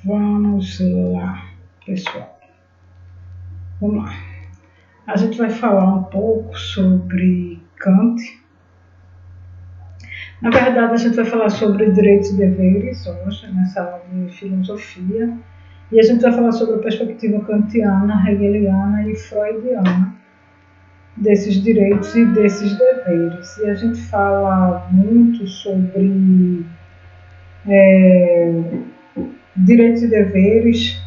Vamos lá, pessoal. Vamos lá. A gente vai falar um pouco sobre Kant. Na verdade, a gente vai falar sobre direitos e deveres hoje, nessa aula de filosofia. E a gente vai falar sobre a perspectiva kantiana, hegeliana e freudiana desses direitos e desses deveres. E a gente fala muito sobre direitos e deveres,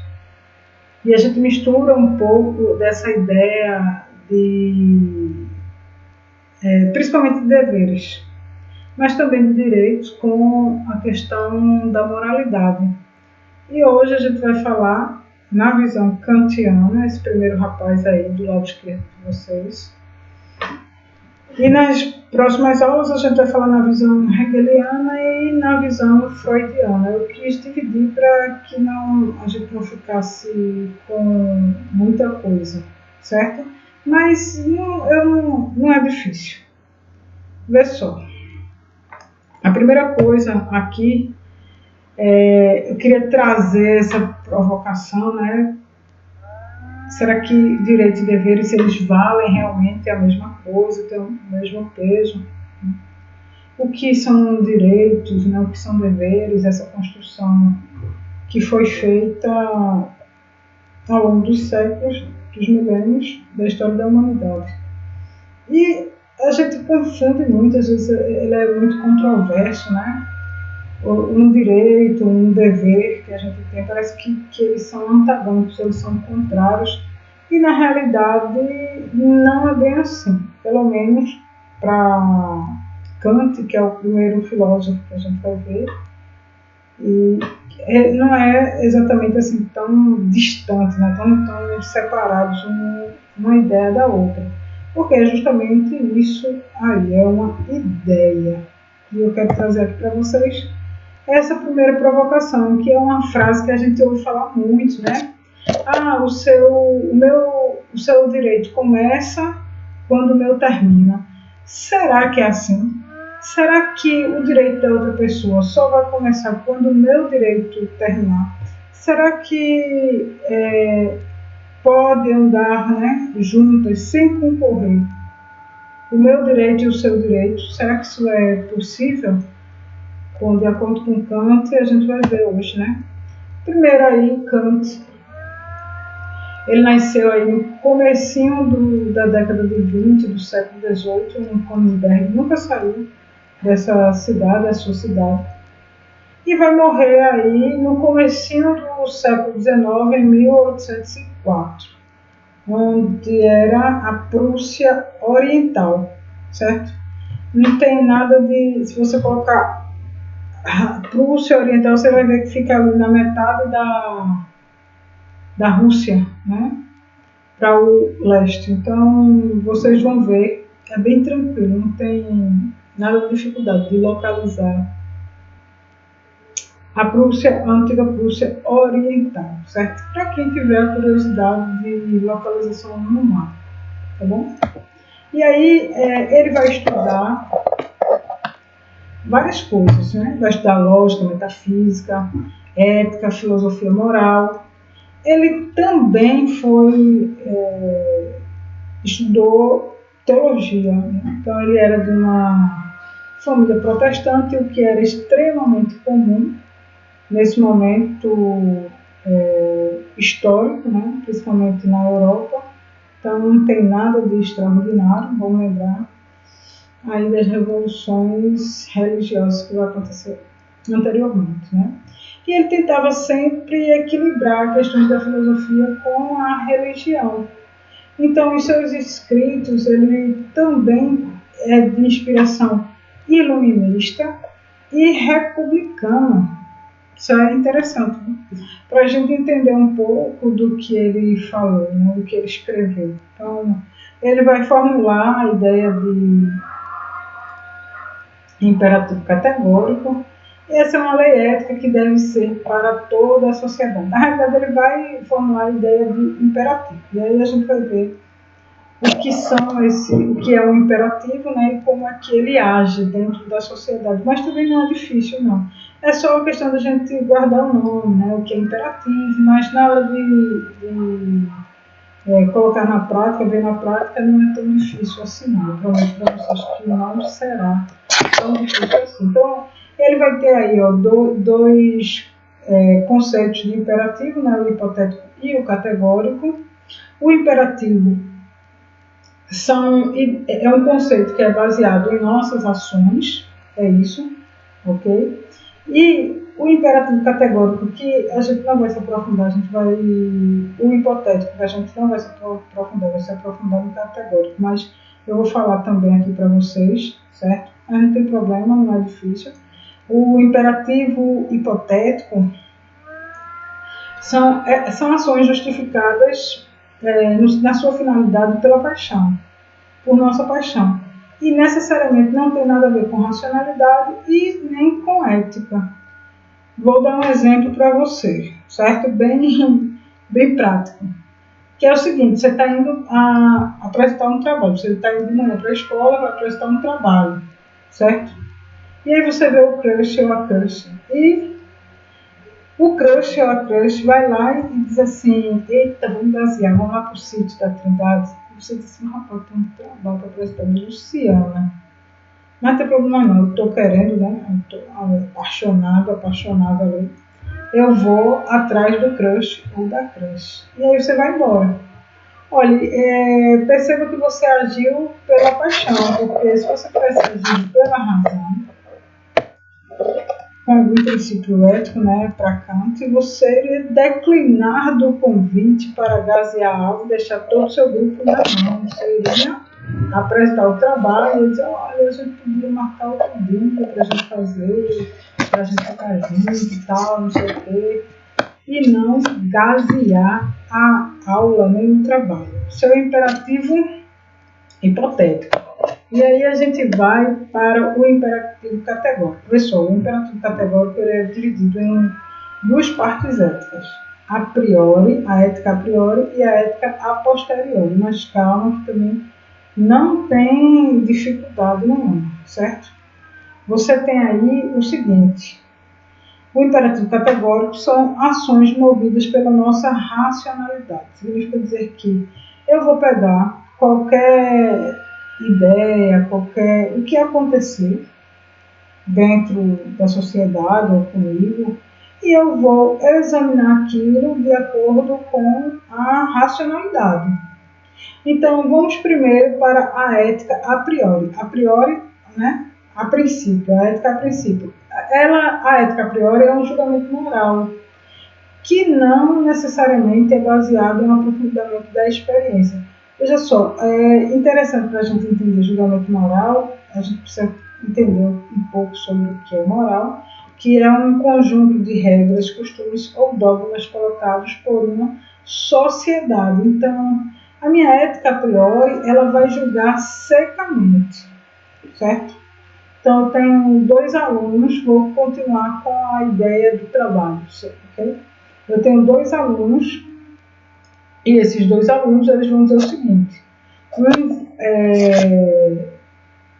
e a gente mistura um pouco dessa ideia de, principalmente de deveres, mas também de direitos com a questão da moralidade. E hoje a gente vai falar na visão kantiana, esse primeiro rapaz aí do lado esquerdo de vocês. E nas próximas aulas a gente vai falar na visão hegeliana e na visão freudiana. Eu quis dividir para que a gente não ficasse com muita coisa, certo? Mas não é difícil. Vê só. A primeira coisa aqui, eu queria trazer essa provocação, né? Será que direitos e deveres, eles valem realmente a mesma coisa, têm o mesmo peso? O que são direitos, né? O que são deveres, essa construção que foi feita ao longo dos séculos, dos milênios da história da humanidade. E a gente confunde muito, às vezes ele é muito controverso, né? Um direito, um dever que a gente tem, parece que eles são antagônicos, eles são contrários, e na realidade não é bem assim, pelo menos para Kant, que é o primeiro filósofo que a gente vai ver, e não é exatamente assim tão distante, né? tão separados uma ideia da outra, porque é justamente isso aí, é uma ideia, e eu quero trazer aqui para vocês essa primeira provocação, que é uma frase que a gente ouve falar muito, né? O seu direito começa quando o meu termina. Será que é assim? Será que o direito da outra pessoa só vai começar quando o meu direito terminar? Será que pode andar, né, juntas sem concorrer o meu direito e o seu direito? Será que isso é possível? Bom, de acordo com Kant, a gente vai ver hoje, né? Primeiro aí, Kant, ele nasceu aí no comecinho da década de 20 do século XVIII, em Königsberg, nunca saiu dessa cidade, da sua cidade, e vai morrer aí no comecinho do século XIX, em 1804, onde era a Prússia Oriental, certo? Não tem nada de, se você colocar Prússia Oriental, você vai ver que fica ali na metade da Rússia, né? Para o leste. Então, vocês vão ver, é bem tranquilo, não tem nada de dificuldade de localizar a Prússia, a antiga Prússia Oriental, certo? Para quem tiver a curiosidade de localização no mapa, tá bom? E aí, ele vai estudar várias coisas, né? Vai estudar lógica, metafísica, ética, filosofia moral. Ele também estudou teologia, né? Então ele era de uma família protestante, o que era extremamente comum nesse momento histórico, né? Principalmente na Europa. Então não tem nada de extraordinário, vamos lembrar aí das revoluções religiosas que vai acontecer anteriormente, né? E ele tentava sempre equilibrar questões da filosofia com a religião. Então, em seus escritos, ele também é de inspiração iluminista e republicana. Isso é interessante, né? Para a gente entender um pouco do que ele falou, né? Do que ele escreveu. Então, ele vai formular a ideia de imperativo categórico. E essa é uma lei ética que deve ser para toda a sociedade. Na realidade, ele vai formular a ideia de imperativo. E aí a gente vai ver o que é o imperativo, né, e como é que ele age dentro da sociedade. Mas também não é difícil, não. É só uma questão da gente guardar o nome, né, o que é imperativo, mas na hora de colocar na prática, ver na prática, não é tão difícil assim, não. Eu prometo para vocês que não será tão difícil assim. Então, ele vai ter aí ó, dois conceitos de imperativo, né, o hipotético e o categórico. O imperativo é um conceito que é baseado em nossas ações, é isso, ok? E o imperativo categórico, que a gente não vai se aprofundar, o hipotético, que a gente não vai se aprofundar, vai se aprofundar no categórico, mas eu vou falar também aqui para vocês, certo? Mas não tem problema, não é difícil. O imperativo hipotético são ações justificadas na sua finalidade pela paixão, por nossa paixão. E necessariamente não tem nada a ver com racionalidade e nem com ética. Vou dar um exemplo para você, certo? Bem prático. Que é o seguinte, você está indo a prestar um trabalho, você está indo de manhã para a escola para prestar um trabalho, certo? E aí você vê o crush ou a crush. E o crush ou a crush vai lá e diz assim, eita, vamos basear, vamos lá para o sítio da Trindade. E você diz assim, rapaz, tem um trabalho para prestar de Luciana. Mas não tem problema não, eu estou querendo, né? Eu estou apaixonada ali. Eu vou atrás do crush ou da crush. E aí você vai embora. Olha, perceba que você agiu pela paixão, porque se você tivesse agido pela razão, com algum princípio ético, né, para Kant, você iria declinar do convite para gasear algo e deixar todo o seu grupo na mão. Você iria apresentar o trabalho e dizer, olha, a gente podia marcar outro dia para a gente fazer, para a gente ficar junto e tal, não sei o quê. E não gasear a aula nem o trabalho. Isso é o imperativo hipotético. E aí a gente vai para o imperativo categórico. Pessoal, o imperativo categórico ele é dividido em duas partes éticas. A priori, a ética a priori e a ética a posteriori. Mas calma que também não tem dificuldade nenhuma, certo? Você tem aí o seguinte. O imperativo categórico são ações movidas pela nossa racionalidade. Significa dizer que eu vou pegar qualquer ideia, o que acontecer dentro da sociedade ou comigo, e eu vou examinar aquilo de acordo com a racionalidade. Então, vamos primeiro para a ética a priori. A priori, né? A princípio, a ética a princípio. A ética a priori é um julgamento moral, que não necessariamente é baseado em um aprofundamento da experiência. Veja só, é interessante para a gente entender julgamento moral, a gente precisa entender um pouco sobre o que é moral, que é um conjunto de regras, costumes ou dogmas colocados por uma sociedade. Então, a minha ética a priori, ela vai julgar secamente, certo? Então, eu tenho dois alunos, vou continuar com a ideia do trabalho, ok? Eu tenho dois alunos, e esses dois alunos eles vão dizer o seguinte: um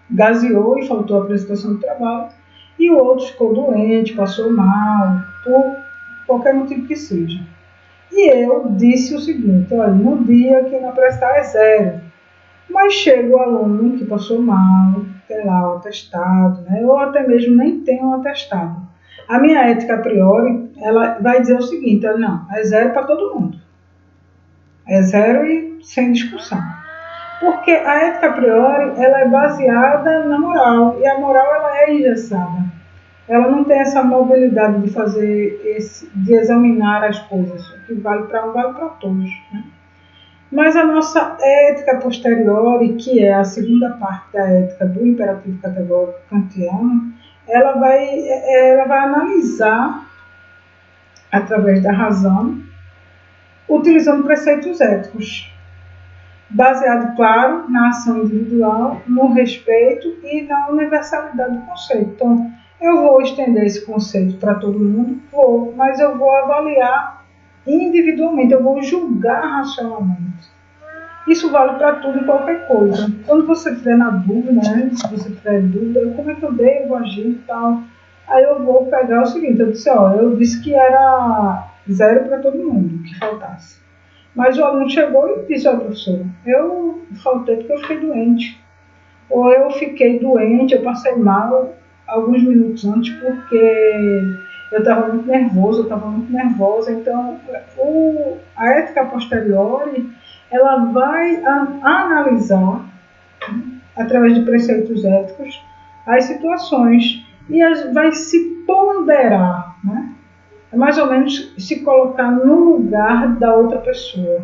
gaseou e faltou a apresentação do trabalho, e o outro ficou doente, passou mal, por qualquer motivo que seja. E eu disse o seguinte: olha, no dia que não apresentar é zero. Mas chega o aluno que passou mal, tem lá o atestado, né? Ou até mesmo nem tem um atestado. A minha ética a priori, ela vai dizer o seguinte: não, é zero para todo mundo. É zero e sem discussão. Porque a ética a priori, ela é baseada na moral, e a moral ela é engessada. Ela não tem essa mobilidade de examinar as coisas. O que vale para um, vale para todos, né? Mas a nossa ética posteriori, que é a segunda parte da ética do imperativo categórico kantiano, ela vai analisar, através da razão, utilizando preceitos éticos, baseado, claro, na ação individual, no respeito e na universalidade do conceito. Então, eu vou estender esse conceito para todo mundo? Vou, mas eu vou avaliar individualmente, eu vou julgar racionalmente. Isso vale para tudo e qualquer coisa. Quando você estiver na dúvida, né? Se você tiver dúvida, como é que eu devo agir e tal, aí eu vou pegar o seguinte, eu disse, ó, eu disse que era 0 para todo mundo, que faltasse. Mas o aluno chegou e disse, ó, professor, eu faltei porque eu fiquei doente. Ou eu fiquei doente, eu passei mal alguns minutos antes porque eu estava muito nervoso, eu estava muito nervosa. Então, a ética posteriori, ela vai analisar, através de preceitos éticos, as situações e vai se ponderar, né? É mais ou menos se colocar no lugar da outra pessoa.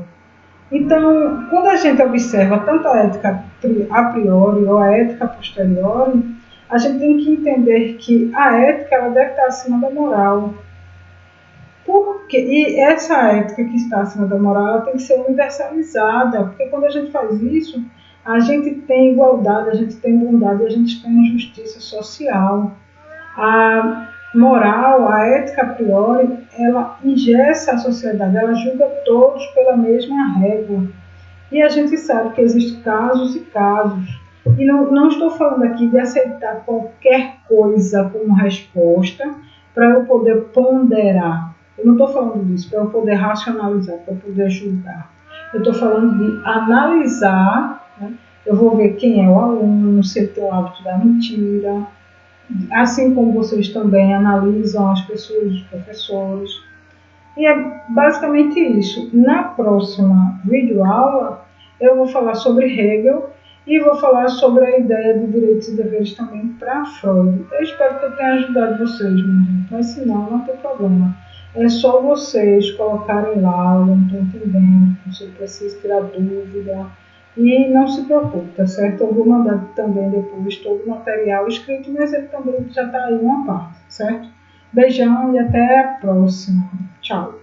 Então, quando a gente observa tanto a ética a priori ou a ética a posteriori, a gente tem que entender que a ética ela deve estar acima da moral. E essa ética que está acima da moral ela tem que ser universalizada, porque quando a gente faz isso, a gente tem igualdade, a gente tem bondade, a gente tem justiça social. A moral, a ética a priori, ela engessa a sociedade, ela julga todos pela mesma régua. E a gente sabe que existem casos e casos. E não estou falando aqui de aceitar qualquer coisa como resposta para eu poder ponderar. Eu não estou falando disso para eu poder racionalizar, para eu poder julgar. Eu estou falando de analisar, né? Eu vou ver quem é o aluno, se ele tem o hábito da mentira, assim como vocês também analisam as pessoas, os professores. E é basicamente isso. Na próxima videoaula, eu vou falar sobre Hegel e vou falar sobre a ideia de direitos e deveres também para Freud. Eu espero que eu tenha ajudado vocês, minha gente, mas se não, não tem problema. É só vocês colocarem lá, eu não estou entendendo, se eu preciso tirar dúvida. E não se preocupe, tá certo? Eu vou mandar também depois todo o material escrito, mas ele também já está aí uma parte, certo? Beijão e até a próxima. Tchau.